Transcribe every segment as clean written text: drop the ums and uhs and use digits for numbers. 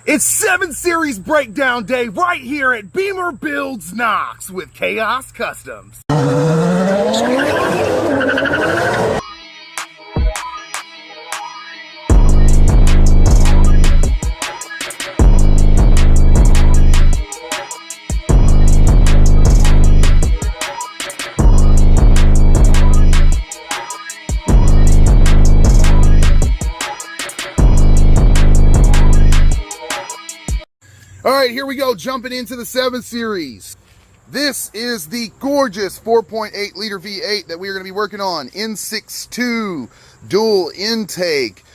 It's 7 Series breakdown day right here at BimmerBuilds Knox with Chaos Customs. All right, here we go, jumping into the 7 Series. This is the gorgeous 4.8 liter V8 that we are going to be working on. N62, dual intake.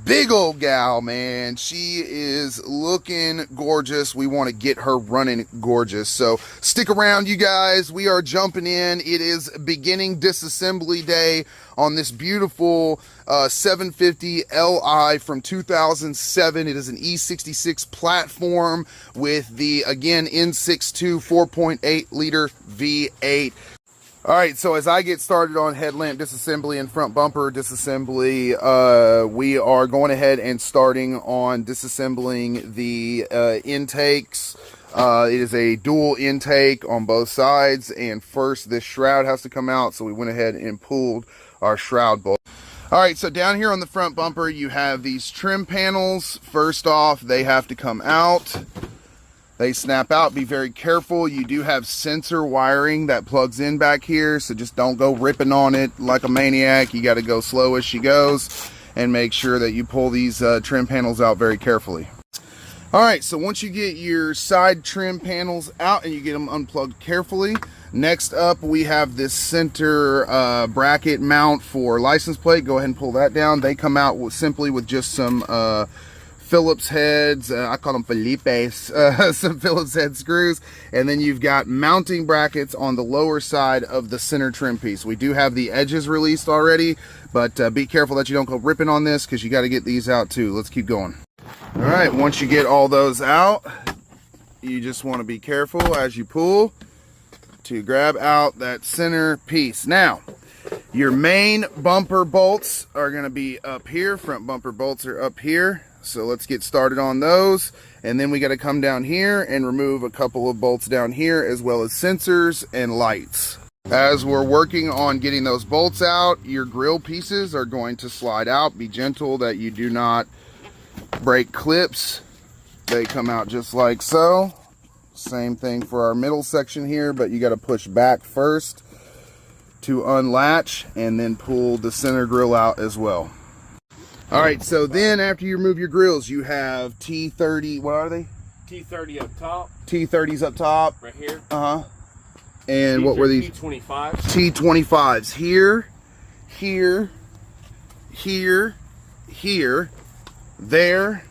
Big old gal, man. She is looking gorgeous. We want to get her running gorgeous. So stick around, you guys. We are jumping in. It is beginning disassembly day on this beautiful 750LI from 2007. It is an E66 platform with the, again, N62 4.8 liter V8. All right, so as I get started on headlamp disassembly and front bumper disassembly, we are going ahead and starting on disassembling the intakes. It is a dual intake on both sides, and first this shroud has to come out, so we went ahead and pulled our shroud bolt. All right, so down here on the front bumper, you have these trim panels. First off, they have to come out. They snap out. Be very careful. You do have sensor wiring that plugs in back here, so just don't go ripping on it like a maniac. You got to go slow as she goes and make sure that you pull these trim panels out very carefully. All right, so once you get your side trim panels out and you get them unplugged carefully, next up we have this center bracket mount for license plate. Go ahead and pull that down. They come out simply with just some Phillips heads, I call them Felipes, some Phillips head screws, and then you've got mounting brackets on the lower side of the center trim piece. We do have the edges released already, but be careful that you don't go ripping on this because you got to get these out too. Let's keep going. All right, once you get all those out, you just want to be careful as you pull to grab out that center piece. Now, your main bumper bolts are going to be up here. Front bumper bolts are up here. So let's get started on those, and then we got to come down here and remove a couple of bolts down here, as well as sensors and lights. As we're working on getting those bolts out, your grill pieces are going to slide out. Be gentle that you do not break clips. They come out just like so. Same thing for our middle section here, but you got to push back first to unlatch and then pull the center grill out as well. All right, so then after you remove your grills, you have T30, what are they? T30 up top. T30s up top. Right here. Uh-huh. And what were these? T25s. T25s. Here, here, here, here, there,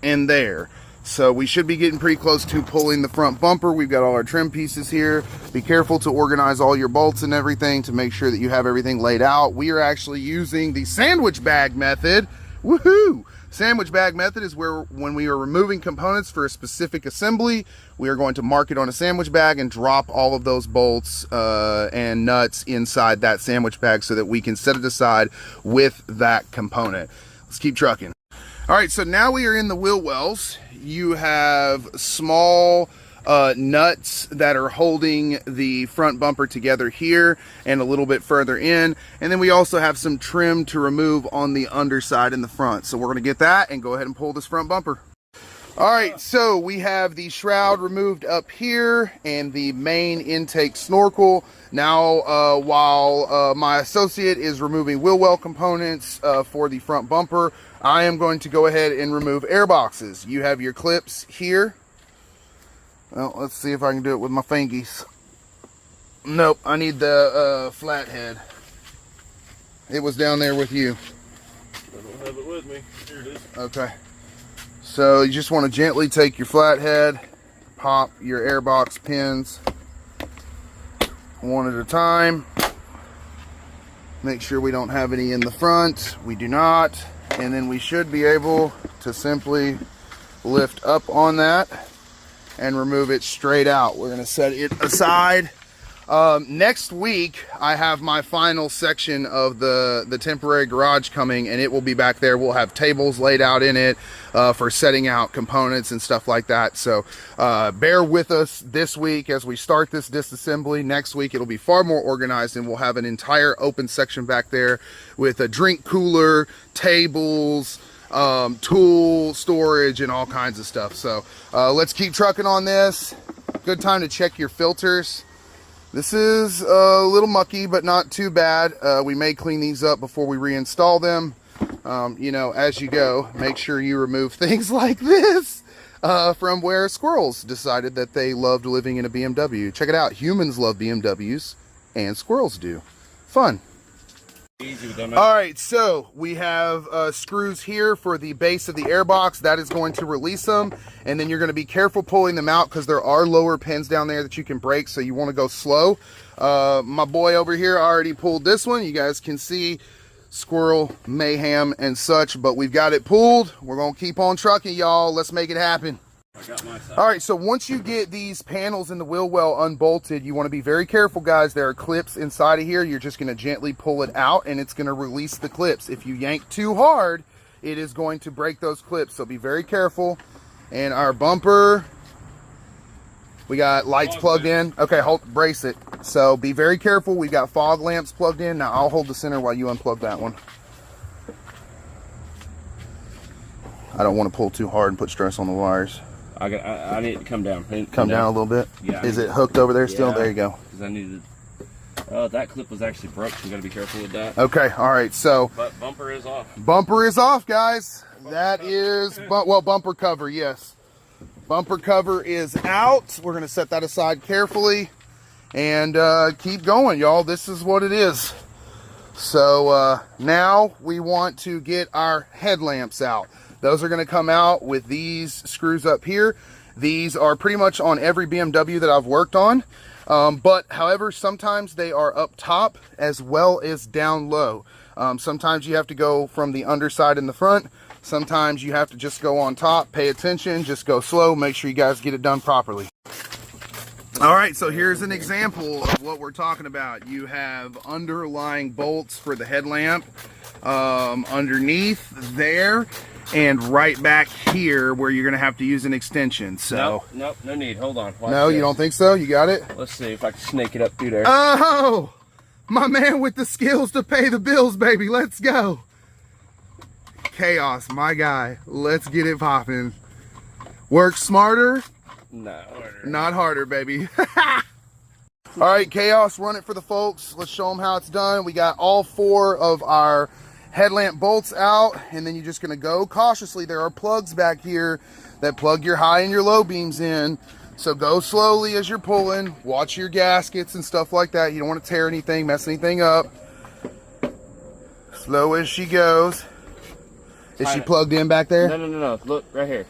and there. So we should be getting pretty close to pulling the front bumper. We've got all our trim pieces here. Be careful to organize all your bolts and everything to make sure that you have everything laid out. We are actually using the sandwich bag method. Woohoo! Sandwich bag method is where when we are removing components for a specific assembly, we are going to mark it on a sandwich bag and drop all of those bolts and nuts inside that sandwich bag so that we can set it aside with that component. Let's keep trucking. All right, so now we are in the wheel wells. You have small nuts that are holding the front bumper together here and a little bit further in, and then we also have some trim to remove on the underside in the front. So we're going to get that and go ahead and pull this front bumper. All right, so we have the shroud removed up here and the main intake snorkel. Now, while my associate is removing wheel well components for the front bumper, I am going to go ahead and remove air boxes. You have your clips here. Well, let's see if I can do it with my fingies. Nope, I need the flathead. It was down there with you. I don't have it with me. Here it is. Okay. So you just want to gently take your flathead, pop your air box pins one at a time. Make sure we don't have any in the front. We do not. And then we should be able to simply lift up on that and remove it straight out. We're going to set it aside Next week, I have my final section of the temporary garage coming, and it will be back there. We'll have tables laid out in it for setting out components and stuff like that. So bear with us this week as we start this disassembly. Next week, it'll be far more organized, and we'll have an entire open section back there with a drink cooler, tables, tool storage, and all kinds of stuff. So let's keep trucking on this. Good time to check your filters. This is a little mucky, but not too bad. We may clean these up before we reinstall them. You know, as you go, make sure you remove things like this from where squirrels decided that they loved living in a BMW. Check it out. Humans love BMWs, and squirrels do. Fun. All right, so we have screws here for the base of the airbox. That is going to release them, and then you're going to be careful pulling them out because there are lower pins down there that you can break, so you want to go slow. My boy over here already pulled this one. You guys can see squirrel mayhem and such, but we've got it pulled. We're going to keep on trucking, y'all. Let's make it happen. All right, so once you get these panels in the wheel well unbolted, you want to be very careful, guys. There are clips inside of here. You're just going to gently pull it out, and it's going to release the clips. If you yank too hard, it is going to break those clips, so be very careful. And our bumper, we got lights plugged in. Okay, brace it. So be very careful. We've got fog lamps plugged in. Now I'll hold the center while you unplug that one. I don't want to pull too hard and put stress on the wires. I need it to come down. Come down a little bit? Yeah. Is it hooked over there still? There you go. Because I needed... that clip was actually broke, so you got to be careful with that. Okay, all right, so... But bumper is off. Bumper is off, guys. That is... Well, bumper cover, yes. Bumper cover is out. We're going to set that aside carefully and keep going, y'all. This is what it is. So now we want to get our headlamps out. Those are going to come out with these screws up here. These are pretty much on every BMW that I've worked on. But however, sometimes they are up top as well as down low. Sometimes you have to go from the underside in the front. Sometimes you have to just go on top. Pay attention, just go slow. Make sure you guys get it done properly. All right, so here's an example of what we're talking about. You have underlying bolts for the headlamp underneath there, and right back here where you're gonna have to use an extension. So nope, no need. Hold on. No, you don't think so? You got it? Let's see if I can snake it up through there. Oh, my man with the skills to pay the bills, baby. Let's go. Chaos, my guy. Let's get it popping. Work smarter, not harder, baby. All right, Chaos, run it for the folks. Let's show them how it's done. We got all 4 of our headlamp bolts out, and then you're just gonna go cautiously. There are plugs back here that plug your high and your low beams in, so go slowly as you're pulling. Watch your gaskets and stuff like that. You don't want to tear anything, mess anything up. Slow as she goes. Is she plugged in back there? No. Look right here.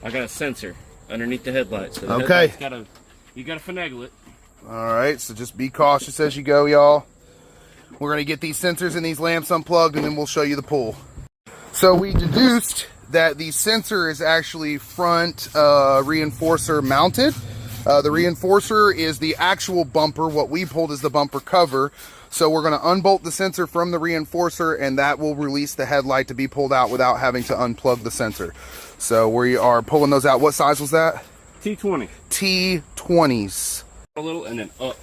I got a sensor underneath the headlight. So the okay. You gotta finagle it. All right, so just be cautious as you go, y'all. We're going to get these sensors and these lamps unplugged, and then we'll show you the pull. So we deduced that the sensor is actually front reinforcer mounted. The reinforcer is the actual bumper. What we pulled is the bumper cover. So we're going to unbolt the sensor from the reinforcer, and that will release the headlight to be pulled out without having to unplug the sensor. So we are pulling those out. What size was that? T20. T20s. A little and then up.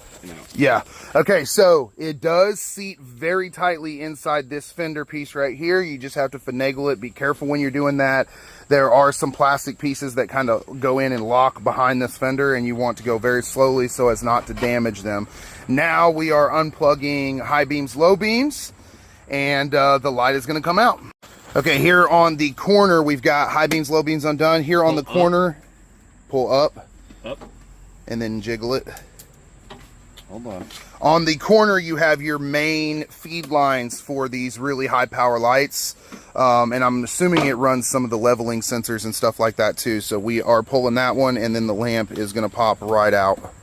Yeah. Okay, so it does seat very tightly inside this fender piece right here. You just have to finagle it. Be careful when you're doing that. There are some plastic pieces that kind of go in and lock behind this fender, and you want to go very slowly so as not to damage them. Now we are unplugging high beams, low beams, and the light is going to come out. Okay, here on the corner, we've got high beams, low beams undone. Here on the corner, pull up, and then jiggle it. Hold on. On the corner, you have your main feed lines for these really high power lights. And I'm assuming it runs some of the leveling sensors and stuff like that too. So we are pulling that one, and then the lamp is going to pop right out.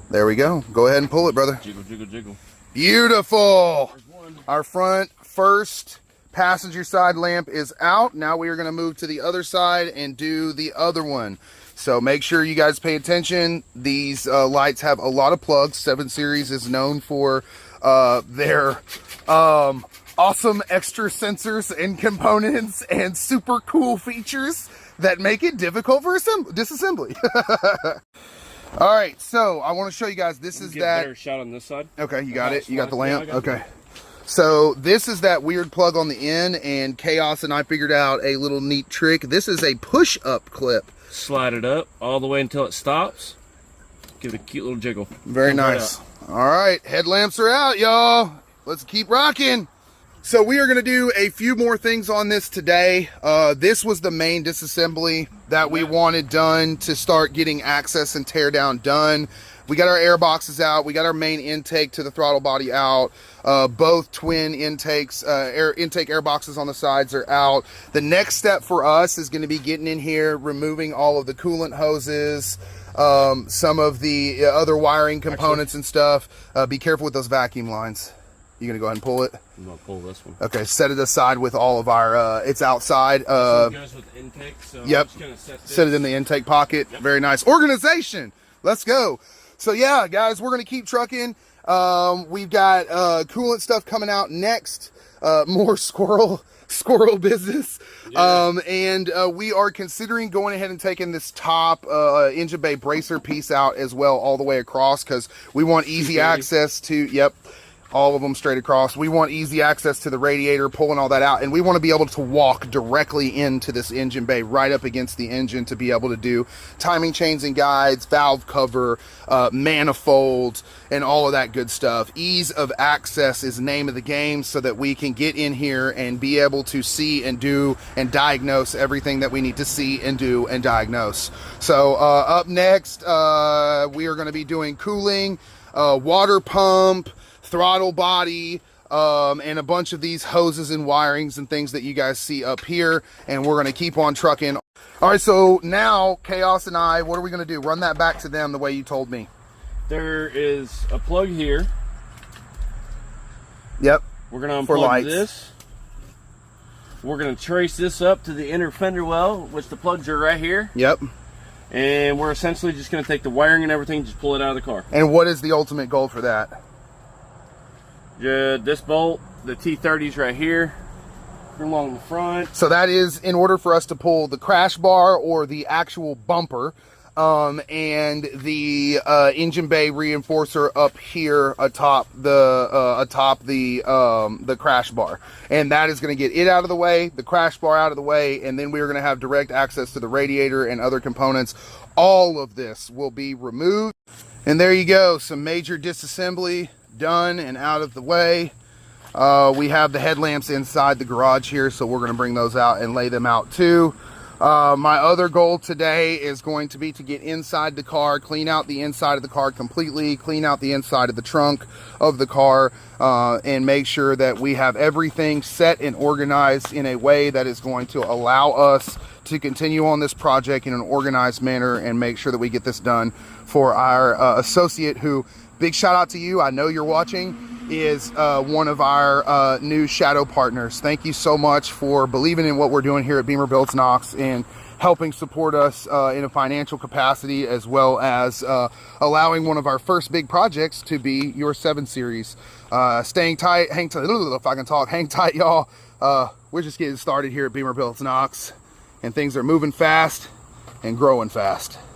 There we go. Go ahead and pull it, brother. Jiggle, jiggle, jiggle. Beautiful. Our front first passenger side lamp is out. Now we are going to move to the other side and do the other one. So make sure you guys pay attention. These lights have a lot of plugs. 7 Series is known for their awesome extra sensors and components and super cool features that make it difficult for disassembly. All right, so I want to show you guys, this is that. Better shot on this side. Okay, you got it. You got the lamp. Yeah, okay. So this is that weird plug on the end, and Chaos and I figured out a little neat trick. This is a push-up clip. Slide it up all the way until it stops. Give it a cute little jiggle. Very nice. All right, headlamps are out, y'all. Let's keep rocking. So we are going to do a few more things on this today. This was the main disassembly that we wanted done to start getting access and tear down done. We got our air boxes out. We got our main intake to the throttle body out. Both twin intakes, intake air boxes on the sides are out. The next step for us is going to be getting in here, removing all of the coolant hoses, some of the other wiring components and stuff. Be careful with those vacuum lines. You gonna go ahead and pull it? I'm gonna pull this one. Okay, set it aside with all of our, it's outside. So it goes with intake, so yep, I'm just gonna set it in the intake pocket. Yep. Very nice. Organization, let's go. So yeah, guys, we're gonna keep trucking. We've got coolant stuff coming out next, more squirrel business. Yeah. And we are considering going ahead and taking this top engine bay bracer piece out as well, all the way across, because we want easy access to, yep, all of them straight across. We want easy access to the radiator, pulling all that out, and we want to be able to walk directly into this engine bay, right up against the engine, to be able to do timing chains and guides, valve cover, manifolds, and all of that good stuff. Ease of access is the name of the game, so that we can get in here and be able to see and do and diagnose everything that we need to see and do and diagnose. So up next, we are going to be doing cooling, water pump, throttle body, and a bunch of these hoses and wirings and things that you guys see up here, and we're going to keep on trucking. All right, so now Chaos and I, what are we going to do? Run that back to them the way you told me. There is a plug here. Yep. We're going to unplug this. We're going to trace this up to the inner fender well, which the plugs are right here. Yep. And we're essentially just going to take the wiring and everything, just pull it out of the car. And what is the ultimate goal for that? This bolt, the T30's right here along the front. So that is in order for us to pull the crash bar or the actual bumper, and the engine bay reinforcer up here atop the crash bar, and that is going to get it out of the way, the crash bar out of the way, and then we are going to have direct access to the radiator and other components. All of this will be removed, and there you go, some major disassembly done and out of the way. We have the headlamps inside the garage here, so we're going to bring those out and lay them out too. My other goal today is going to be to get inside the car, clean out the inside of the car completely, clean out the inside of the trunk of the car, and make sure that we have everything set and organized in a way that is going to allow us to continue on this project in an organized manner and make sure that we get this done for our associate, who, big shout out to you, I know you're watching, is one of our new shadow partners. Thank you so much for believing in what we're doing here at BimmerBuilds Knox and helping support us in a financial capacity, as well as allowing one of our first big projects to be your 7 Series. Staying tight, hang tight, if I can talk, hang tight, y'all. We're just getting started here at BimmerBuilds Knox, and things are moving fast and growing fast.